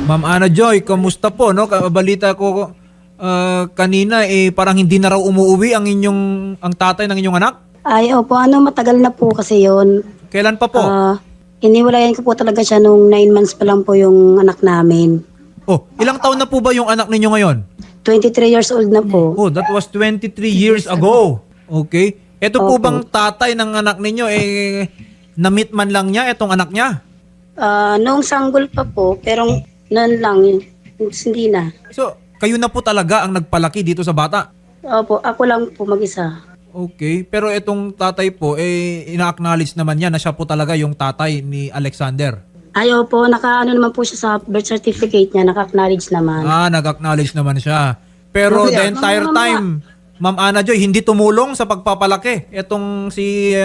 Ma'am Ana Joy, kamusta po, no? Balita ko kanina parang hindi na raw umuwi ang tatay ng inyong anak. Ay, opo, matagal na po kasi yon. Kailan pa po? Iniwalayan ko po talaga siya nung 9 months pa lang po yung anak namin. Oh, ilang taon na po ba yung anak ninyo ngayon? 23 years old na po. Oh, that was 23 years ago. Okay. Ito po Opo. bang tatay ng anak ninyo na-meet man lang niya itong anak niya? Noong sanggol pa po, pero noon lang, hindi na. So, kayo na po talaga ang nagpalaki dito sa bata? Opo, ako lang po mag-isa. Okay, pero itong tatay po, ina-acknowledge naman niya na siya po talaga yung tatay ni Alexander. Ay, opo, naman po siya sa birth certificate niya, naka-acknowledge naman. Nag-acknowledge naman siya. Pero the entire time, Ma'am Ana Joy, hindi tumulong sa pagpapalaki. Itong si,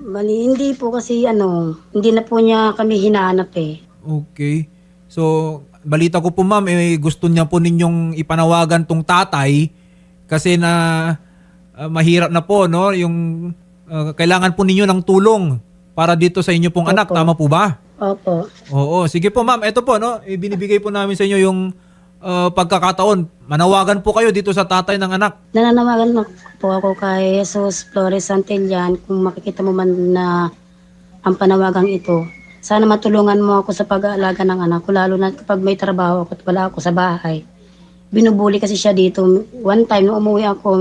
Bali, hindi po kasi hindi na po niya kami hinahanap eh. Okay. So, balita ko po ma'am, gusto niya po ninyong ipanawagan tong tatay kasi na mahirap na po, no? Yung kailangan po ninyo ng tulong para dito sa inyo pong anak. Opo. Tama po ba? Opo. Oo. Sige po ma'am, ito po, no? Ibinibigay po namin sa inyo yung pagkakataon. Manawagan po kayo dito sa tatay ng anak. Nananawagan na po ako kay Jesus Flores Santillan kung makikita mo man na ang panawagang ito. Sana matulungan mo ako sa pag-aalaga ng anak ko, lalo na kapag may trabaho ako at wala ako sa bahay. Binubuli kasi siya dito. One time, nung umuwi ako,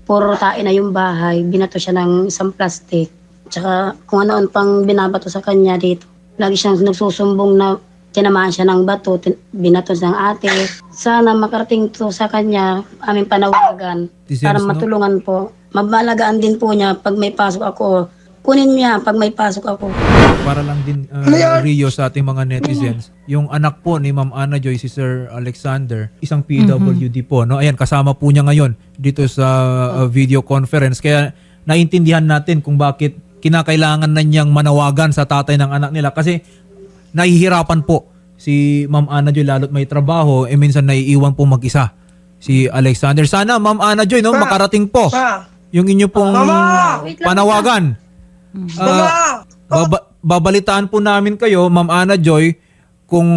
puro tain na yung bahay. Binato siya ng isang plastic. Tsaka kung ano pang binabato sa kanya dito. Lagi siyang nagsusumbong na tinamaan siya ng bato, binato ng ate. Sana makarating to sa kanya, aming panawagan. Para matulungan po. Mabalagaan din po niya pag may pasok ako. Kunin niya pag may pasok ako. Para lang din, Rio, sa ating mga netizens, yung anak po ni Ma'am Ana Joy, si Sir Alexander, isang PWD po, no? Ayan, kasama po niya ngayon dito sa video conference. Kaya naintindihan natin kung bakit kinakailangan na niyang manawagan sa tatay ng anak nila. Kasi nahihirapan po si Ma'am Ana Joy, lalo't may trabaho, minsan naiiwan po mag-isa si Alexander. Sana, Ma'am Ana Joy, no, makarating po yung inyo pong panawagan. Babalitaan po namin kayo, Ma'am Ana Joy, kung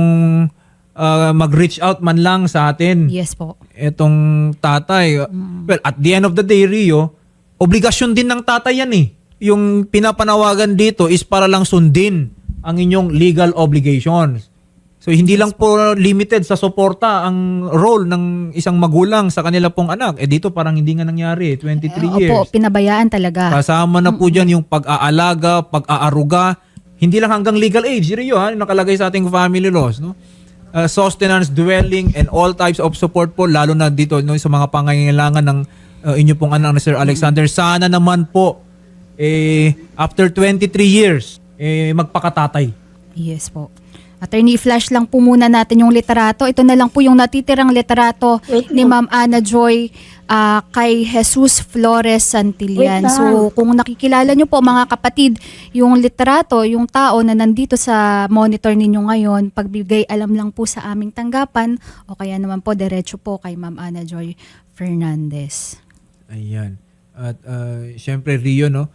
mag-reach out man lang sa atin. Yes po. Etong tatay. Well, at the end of the day, Rio, obligasyon din ng tatay yan eh. Yung pinapanawagan dito is para lang sundin ang inyong legal obligations. So hindi lang po limited sa suporta ang role ng isang magulang sa kanila pong anak. Dito parang hindi nga nangyari, 23 years. Opo, pinabayaan talaga. Kasama na po dyan yung pag-aalaga, pag-aaruga. Hindi lang hanggang legal age, Rio, nakalagay sa ating family laws. No? Sustenance, dwelling, and all types of support po, lalo na dito no, sa mga pangangailangan ng inyo pong anak na Sir Alexander. Sana naman po, after 23 years, magpakatatay. Yes po. Attorney, flash lang po muna natin yung literato. Ito na lang po yung natitirang literato ni Ma'am Ana Joy kay Jesus Flores Santillan. So kung nakikilala nyo po mga kapatid, yung literato, yung tao na nandito sa monitor ninyo ngayon, pagbigay alam lang po sa aming tanggapan o kaya naman po diretso po kay Ma'am Ana Joy Fernandez. Ayan. At syempre Rio, no,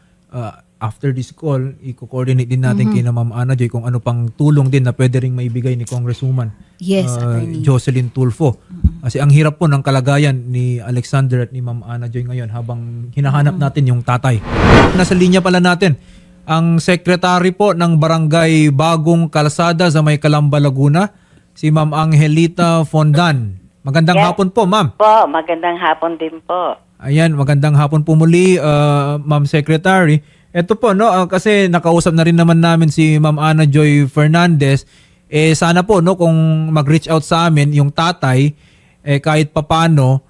after this call, i-coordinate din natin kay Ma'am Ana Joy kung ano pang tulong din na pwede ring maibigay ni Congresswoman Yes, Attorney. Jocelyn Tulfo. Kasi ang hirap po ng kalagayan ni Alexander at ni Ma'am Ana Joy ngayon habang hinahanap natin yung tatay. Nasa linya pala natin ang secretary po ng Barangay Bagong Kalsada sa May Calamba, Laguna, si Ma'am Angelita Fondan. Magandang hapon po, Ma'am. Po, magandang hapon din po. Ayan, magandang hapon po muli, Ma'am Secretary. Ito po, no, kasi nakausap na rin naman namin si Ma'am Ana Joy Fernandez. Sana po, no, kung mag-reach out sa amin yung tatay, kahit papano,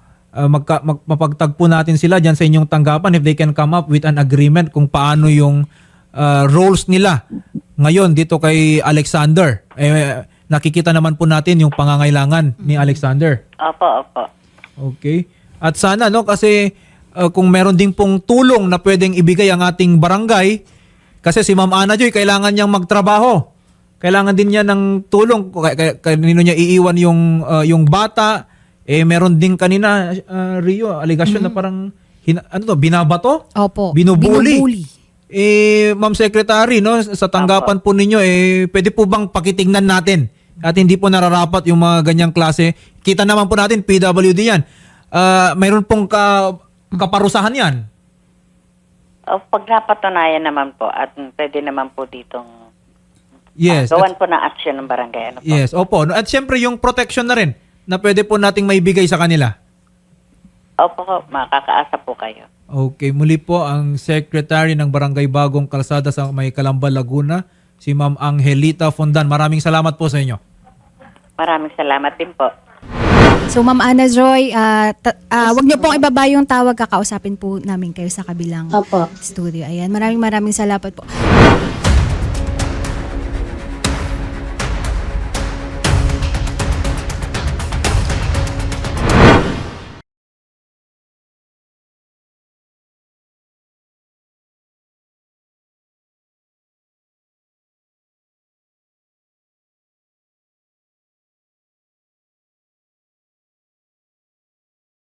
mapagtagpo natin sila dyan sa inyong tanggapan if they can come up with an agreement kung paano yung roles nila ngayon dito kay Alexander. Nakikita naman po natin yung pangangailangan ni Alexander. Opo, opo. Okay. At sana, no, kasi kung meron din pong tulong na pwedeng ibigay ang ating barangay, kasi si Ma'am Ana Joy, kailangan niyang magtrabaho. Kailangan din niya ng tulong. Kanino niya iiwan yung bata. Meron din kanina, Rio, aligasyon na parang, binabato? Opo. Binubuli. Ma'am Secretary, no, sa tanggapan po ninyo, pwede po bang pakitingnan natin at hindi po nararapat yung mga ganyang klase. Kita naman po natin, PWD yan. Mayroon pong kaparusahan yan. Pag napatunayan naman po at pwede naman po ditong Yes. gawan po ng action ng barangay. Ano po? Yes, opo. No, at syempre yung protection na rin na pwede po nating maibigay sa kanila. Opo, makakaasa po kayo. Okay, muli po ang Secretary ng Barangay Bagong Kalsada sa May Calamba, Laguna, si Ma'am Angelita Fondan. Maraming salamat po sa inyo. Maraming salamat din po. So Ma'am Ana Joy, wag niyo pong ibaba yung tawag, kakausapin po namin kayo sa kabilang Opo. studio. Ayan, maraming salamat po.